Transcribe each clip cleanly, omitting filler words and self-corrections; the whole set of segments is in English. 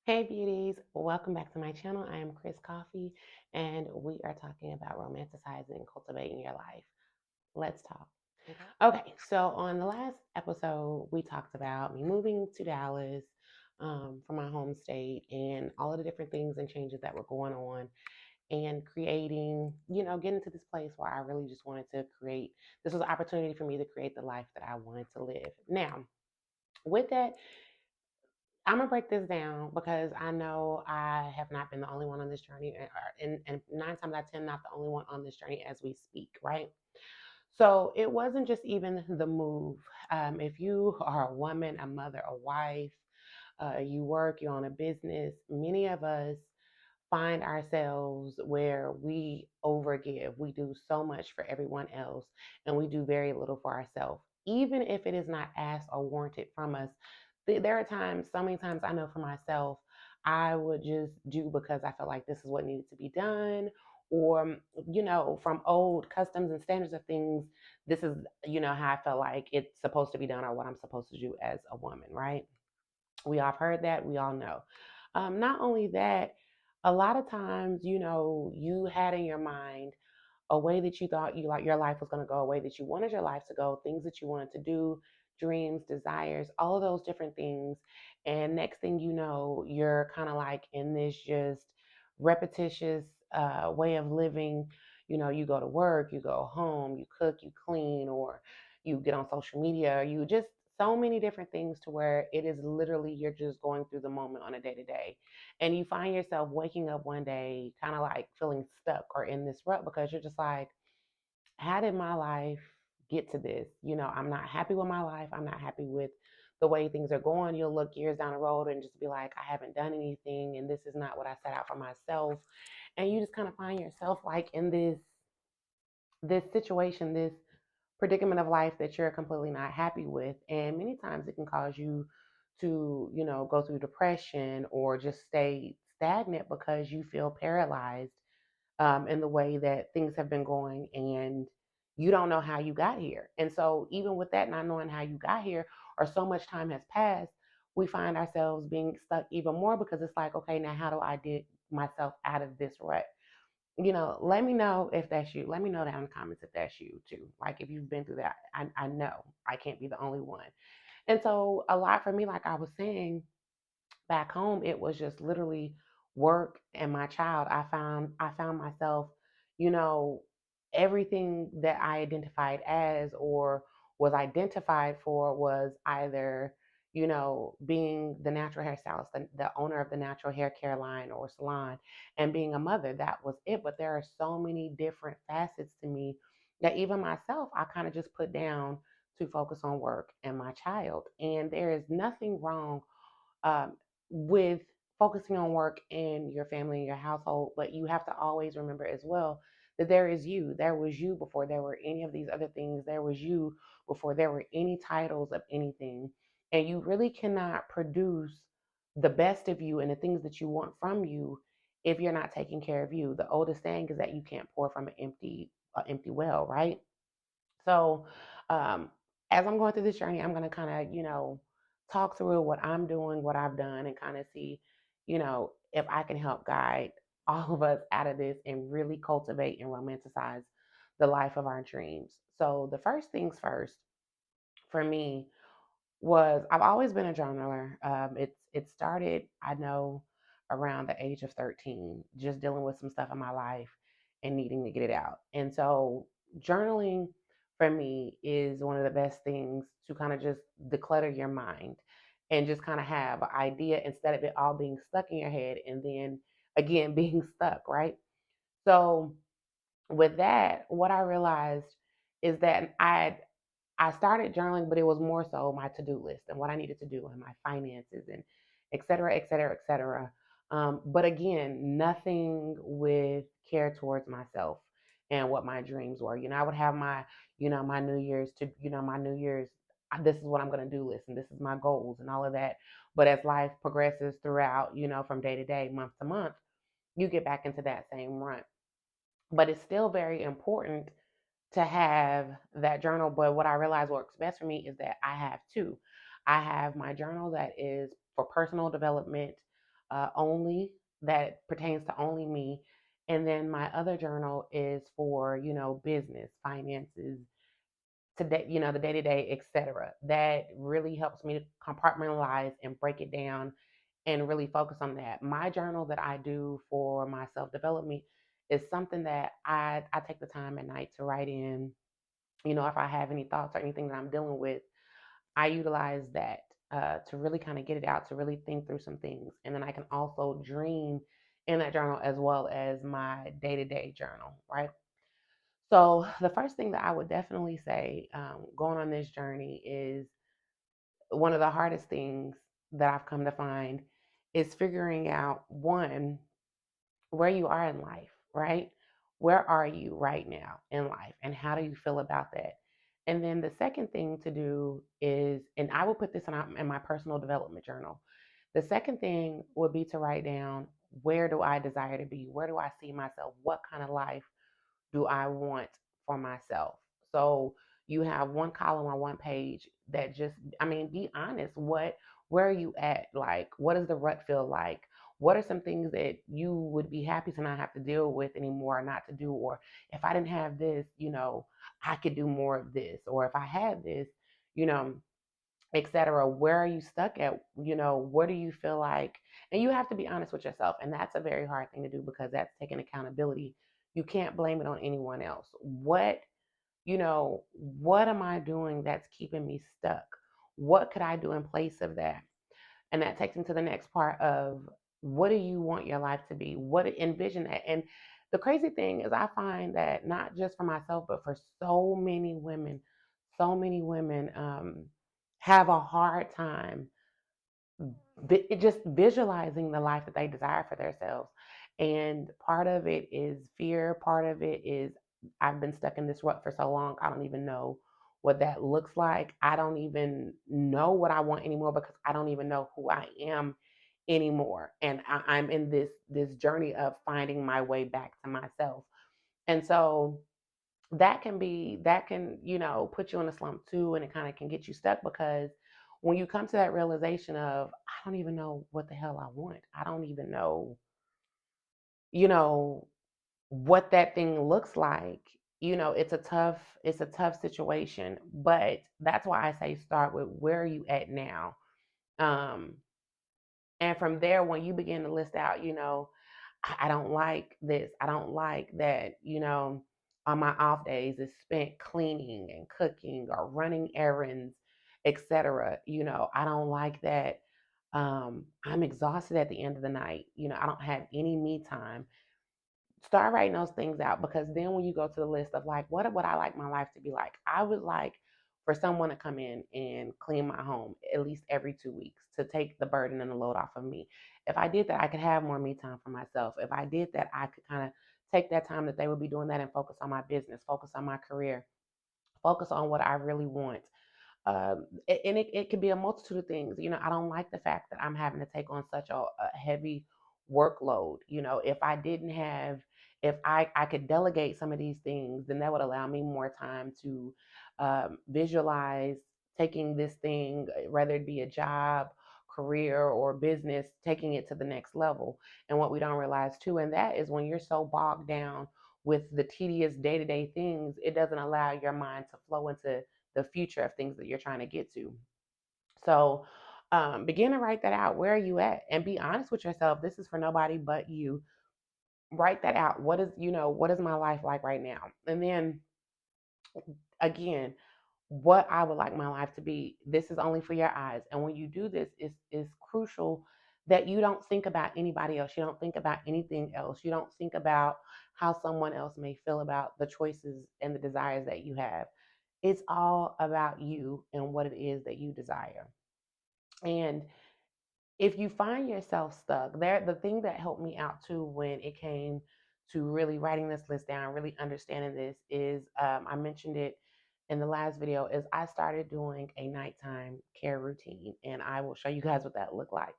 Hey beauties, welcome back to my channel. I am Kris Koffee, and we are talking about romanticizing and cultivating your life. Let's talk. Okay, so on the last episode, we talked about me moving to Dallas from my home state and all of the different things and changes that were going on, and creating, getting to this place where I really just wanted to create. This was an opportunity for me to create the life that I wanted to live. Now, with that, I'm gonna break this down because I know I have not been the only one on this journey, and 9 times out of 10, not the only one on this journey as we speak, right? So it wasn't just even the move. If you are a woman, a mother, a wife, you work, you own a business, many of us find ourselves where we overgive. We do so much for everyone else, and we do very little for ourselves, even if it is not asked or warranted from us. There are times, so many times I know for myself, I would just do because I felt like this is what needed to be done, or, from old customs and standards of things, this is, how I felt like it's supposed to be done or what I'm supposed to do as a woman, right? We all have heard that. We all know. Not only that, a lot of times, you had in your mind a way that you thought you like your life was going to go, a way that you wanted your life to go, things that you wanted to do, dreams, desires, all of those different things. And next thing you know, you're kind of like in this just repetitious way of living. You go to work, you go home, you cook, you clean, or you get on social media, or you just so many different things to where it is literally you're just going through the moment on a day to day. And you find yourself waking up one day kind of like feeling stuck or in this rut because you're just like, how did my life get to this? I'm not happy with my life. I'm not happy with the way things are going. You'll look years down the road and just be like, I haven't done anything and this is not what I set out for myself. And you just kind of find yourself like in this situation, this predicament of life that you're completely not happy with. And many times it can cause you to, go through depression or just stay stagnant because you feel paralyzed in the way that things have been going, and you don't know how you got here. And so, even with that, not knowing how you got here, or so much time has passed, we find ourselves being stuck even more because it's like, okay, now how do I get myself out of this rut? Let me know if that's you. Let me know down in the comments if that's you too. Like if you've been through that. I know I can't be the only one. And so a lot for me, like I was saying, back home, it was just literally work and my child. I found myself, you know, everything that I identified as or was identified for was either, being the natural hairstylist, the owner of the natural hair care line or salon, and being a mother. That was it. But there are so many different facets to me that even myself, I kind of just put down to focus on work and my child. And there is nothing wrong um, with focusing on work and your family and your household, but you have to always remember as well that there is you. There was you before there were any of these other things. There was you before there were any titles of anything. And you really cannot produce the best of you and the things that you want from you if you're not taking care of you. The oldest saying is that you can't pour from an empty well, right? So, um, as I'm going through this journey, I'm going to kind of, talk through what I'm doing, what I've done, and kind of see, if I can help guide all of us out of this and really cultivate and romanticize the life of our dreams. So, the first things first for me was I've always been a journaler. It started, I know, around the age of 13, just dealing with some stuff in my life and needing to get it out. And so journaling for me is one of the best things to kind of just declutter your mind and just kind of have an idea instead of it all being stuck in your head and then again being stuck, right? So with that, what I realized is that I started journaling, but it was more so my to-do list and what I needed to do and my finances and et cetera, et cetera, et cetera. But again, nothing with care towards myself and what my dreams were. I would have my New Year's my New Year's, this is what I'm going to do list and this is my goals and all of that. But as life progresses throughout, from day to day, month to month, you get back into that same run. But it's still very important to have that journal. But what I realize works best for me is that I have two. I have my journal that is for personal development, only, that pertains to only me. And then my other journal is for, business, finances, today, the day to day, etc. That really helps me to compartmentalize and break it down and really focus on that. My journal that I do for my self development is something that I take the time at night to write in. If I have any thoughts or anything that I'm dealing with, I utilize that to really kind of get it out, to really think through some things. And then I can also dream in that journal as well as my day to day journal, right? So, the first thing that I would definitely say going on this journey is one of the hardest things that I've come to find is figuring out one, where you are in life, right? Where are you right now in life, and how do you feel about that? And then the second thing to do is, and I will put this in my personal development journal. The second thing would be to write down, where do I desire to be? Where do I see myself? What kind of life do I want for myself? So you have one column or one page that just, I mean, be honest. Where are you at? Like, what does the rut feel like? What are some things that you would be happy to not have to deal with anymore, or not to do? Or if I didn't have this, I could do more of this. Or if I had this, you know, etc. Where are you stuck at? What do you feel like? And you have to be honest with yourself. And that's a very hard thing to do because that's taking accountability. You can't blame it on anyone else. What am I doing that's keeping me stuck? What could I do in place of that? And that takes into the next part of, what do you want your life to be? What envision that? And the crazy thing is, I find that not just for myself, but for so many women have a hard time just visualizing the life that they desire for themselves. And part of it is fear. Part of it is, I've been stuck in this rut for so long, I don't even know what that looks like. I don't even know what I want anymore because I don't even know who I am anymore. And I'm in this journey of finding my way back to myself. And so that can put you in a slump too, and it kind of can get you stuck because when you come to that realization of, I don't even know what the hell I want, I don't even know you know what that thing looks like. It's a tough situation, but that's why I say start with, where are you at now? um and from there, when you begin to list out, I don't like this. I don't like that. On my off days is spent cleaning and cooking or running errands, etc. I don't like that. I'm exhausted at the end of the night. I don't have any me time. Start writing those things out, because then when you go to the list of, like, what would I like my life to be like? I would like for someone to come in and clean my home at least every 2 weeks, to take the burden and the load off of me. If I did that, I could have more me time for myself. If I did that, I could kind of take that time that they would be doing that and focus on my business, focus on my career, focus on what I really want. And it could be a multitude of things. I don't like the fact that I'm having to take on such a heavy workload. If I could delegate some of these things, then that would allow me more time to visualize taking this thing, whether it be a job, career, or business, taking it to the next level. And what we don't realize too, and that is, when you're so bogged down with the tedious day-to-day things, it doesn't allow your mind to flow into the future of things that you're trying to get to. So begin to write that out. Where are you at? And be honest with yourself. This is for nobody but you. Write that out. What is my life like right now? And then again, what I would like my life to be. This is only for your eyes. And when you do this, it's crucial that you don't think about anybody else. You don't think about anything else. You don't think about how someone else may feel about the choices and the desires that you have. It's all about you and what it is that you desire. And if you find yourself stuck, the thing that helped me out too when it came to really writing this list down, really understanding this, is I mentioned it in the last video, is I started doing a nighttime care routine, and I will show you guys what that looks like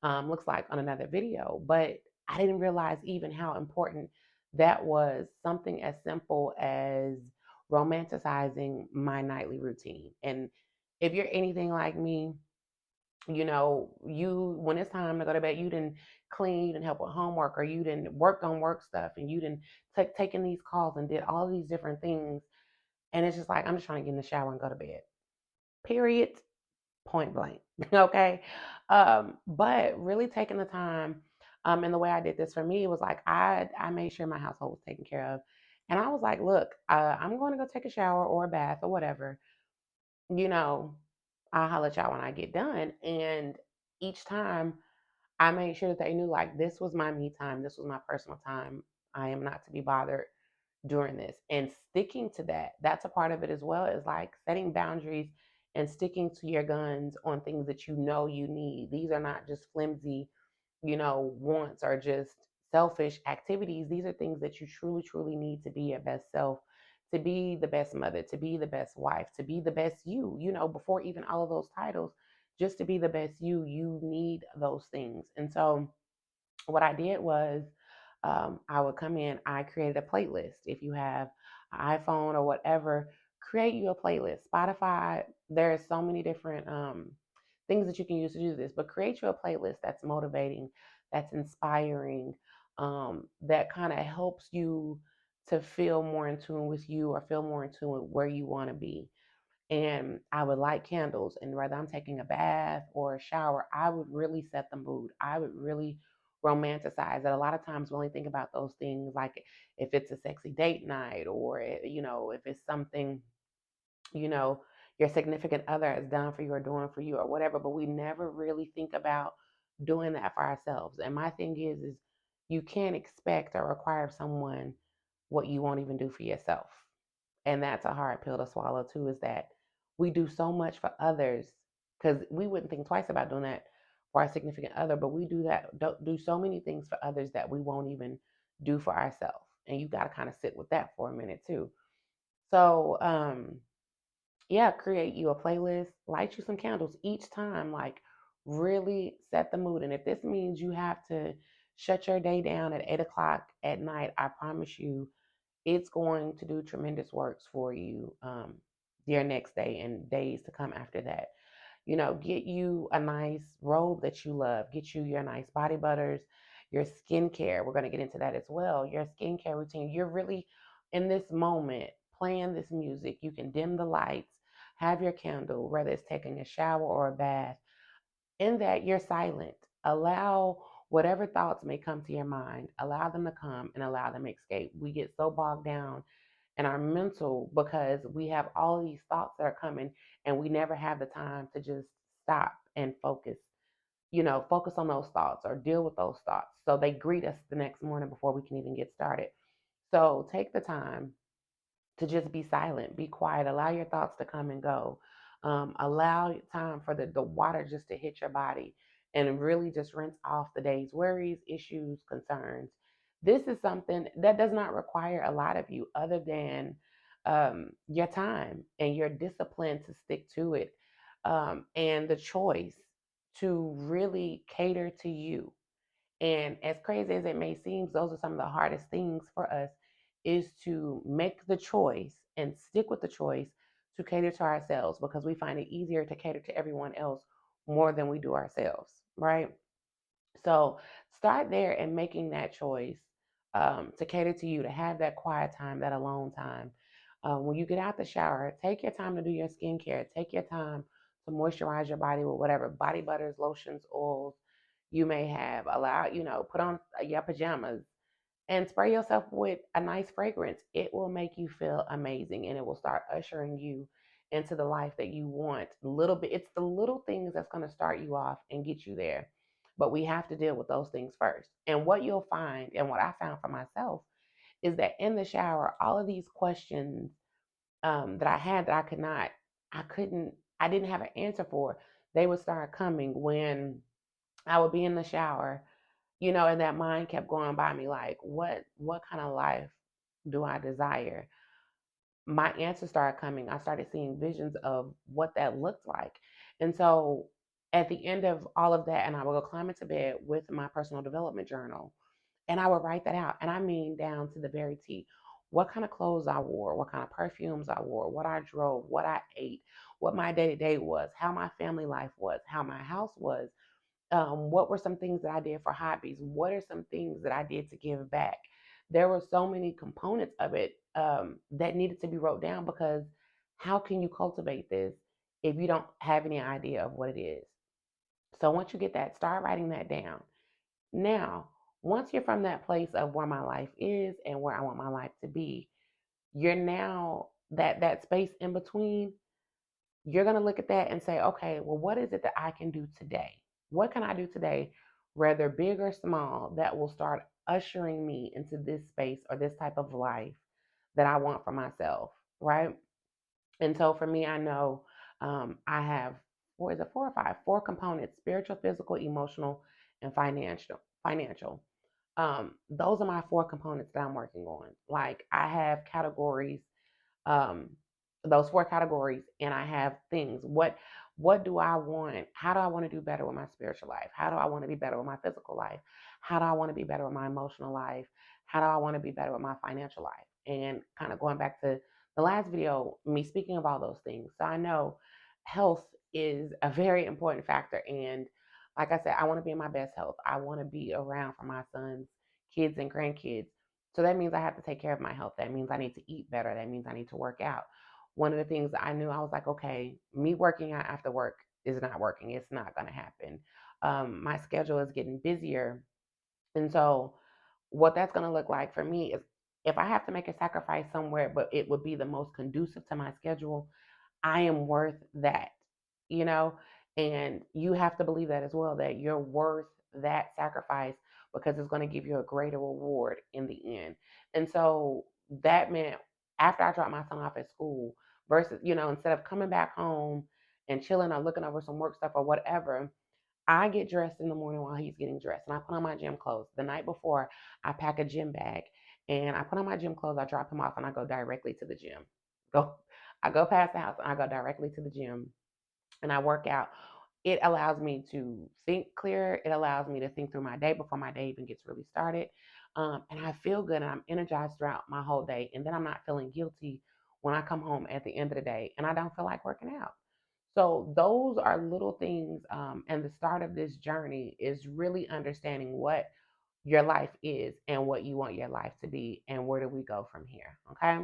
on another video. But I didn't realize even how important that was. Something as simple as romanticizing my nightly routine. And if you're anything like me, When it's time to go to bed, you didn't clean, you didn't help with homework, or you didn't work on work stuff, and you didn't taking these calls and did all these different things. And it's just like, I'm just trying to get in the shower and go to bed. Period. Point blank. Okay. But really taking the time, and the way I did this for me was like, I made sure my household was taken care of. And I was like, look, I'm going to go take a shower or a bath or whatever. You know, I'll holler at y'all when I get done. And each time I made sure that they knew, like, this was my me time, this was my personal time. I am not to be bothered during this. And sticking to that, that's a part of it as well, is like setting boundaries and sticking to your guns on things that you need. These are not just flimsy, wants or just selfish activities. These are things that you truly, truly need to be your best self, to be the best mother, to be the best wife, to be the best before even all of those titles, just to be the best you need those things. And so what I did was, I would come in, I created a playlist. If you have an iPhone or whatever, create you a playlist. Spotify, there's so many different things that you can use to do this, but create you a playlist that's motivating, that's inspiring, that kind of helps you to feel more in tune with you, or feel more in tune with where you want to be. And I would light candles, and whether I'm taking a bath or a shower, I would really set the mood. I would really romanticize it. A lot of times we only think about those things like if it's a sexy date night, or if it's something, you know your significant other has done for you or doing for you or whatever, but we never really think about doing that for ourselves. And my thing is you can't expect or require of someone what you won't even do for yourself. And that's a hard pill to swallow too, is that we do so much for others, because we wouldn't think twice about doing that for our significant other, but we don't do so many things for others that we won't even do for ourselves. And you got to kind of sit with that for a minute too. So yeah, create you a playlist, light you some candles each time, like really set the mood. And if this means you have to shut your day down at 8 o'clock at night, I promise you it's going to do tremendous works for you, your next day and days to come after that. Get you a nice robe that you love, get you your nice body butters, your skincare. We're going to get into that as well. Your skincare routine. You're really in this moment playing this music. You can dim the lights, have your candle, whether it's taking a shower or a bath. In that, you're silent. Allow whatever thoughts may come to your mind, allow them to come and allow them to escape. We get so bogged down in our mental because we have all these thoughts that are coming, and we never have the time to just stop and focus on those thoughts or deal with those thoughts. So they greet us the next morning before we can even get started. So take the time to just be silent, be quiet, allow your thoughts to come and go. Allow time for the water just to hit your body and really just rinse off the day's worries, issues, concerns. This is something that does not require a lot of you other than your time and your discipline to stick to it, and the choice to really cater to you. And as crazy as it may seem, those are some of the hardest things for us, is to make the choice and stick with the choice to cater to ourselves, because we find it easier to cater to everyone else more than we do ourselves, right? So start there and making that choice, to cater to you, to have that quiet time, that alone time. When you get out the shower, take your time to do your skincare. Take your time to moisturize your body with whatever body butters, lotions, oils you may have. Put on your pajamas and spray yourself with a nice fragrance. It will make you feel amazing, and it will start ushering you into the life that you want. Little bit, it's the little things that's going to start you off and get you there. But we have to deal with those things first. And what you'll find, and what I found for myself, is that in the shower, all of these questions, that I had that I didn't have an answer for, they would start coming when I would be in the shower, and that mind kept going by me like, what kind of life do I desire? My answers started coming. I started seeing visions of what that looked like. And so at the end of all of that, and I would go climb into bed with my personal development journal, and I would write that out. And I mean down to the very T. what kind of clothes I wore, what kind of perfumes I wore, what I drove, what I ate, what my day to day was, how my family life was, how my house was, what were some things that I did for hobbies, what are some things that I did to give back. There were so many components of it that needed to be wrote down, because how can you cultivate this if you don't have any idea of what it is? So once you get that, start writing that down. Now, once you're from that place of where my life is and where I want my life to be, you're now that space in between. You're going to look at that and say, okay, well, what is it that I can do today? What can I do today, whether big or small, that will start ushering me into this space or this type of life that I want for myself, right? And so for me, I know I have, what is it, four or five, four components: spiritual, physical, emotional, and financial. Financial. Those are my four components that I'm working on. Like, I have categories, um, those four categories, and I have things. What do I want? How do I want to do better with my spiritual life? How do I want to be better with my physical life? How do I want to be better with my emotional life? How do I want to be better with my financial life? And kind of going back to the last video, me speaking of all those things. So I know health is a very important factor. And like I said, I want to be in my best health. I want to be around for my sons, kids, and grandkids. So that means I have to take care of my health. That means I need to eat better. That means I need to work out. One of the things I knew, I was like, okay, me working out after work is not working. It's not going to happen. My schedule is getting busier. And so what that's going to look like for me is, if I have to make a sacrifice somewhere, but it would be the most conducive to my schedule, I am worth that, you know? And you have to believe that as well, that you're worth that sacrifice, because it's going to give you a greater reward in the end. And so that meant, after I dropped my son off at school, versus, instead of coming back home and chilling or looking over some work stuff or whatever, I get dressed in the morning while he's getting dressed, and I put on my gym clothes. The night before, I pack a gym bag and I put on my gym clothes. I drop him off and I go directly to the gym. Go, I go past the house and I go directly to the gym and I work out. It allows me to think clear. It allows me to think through my day before my day even gets really started. And I feel good and I'm energized throughout my whole day. And then I'm not feeling guilty when I come home at the end of the day and I don't feel like working out. So those are little things. And the start of this journey is really understanding what your life is and what you want your life to be, and where do we go from here. Okay.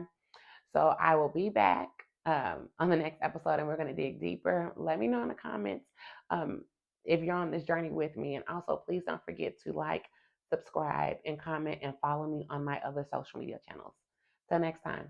So I will be back on the next episode, and we're going to dig deeper. Let me know in the comments um, if you're on this journey with me. And also, please don't forget to like, subscribe, and comment, and follow me on my other social media channels. Till next time.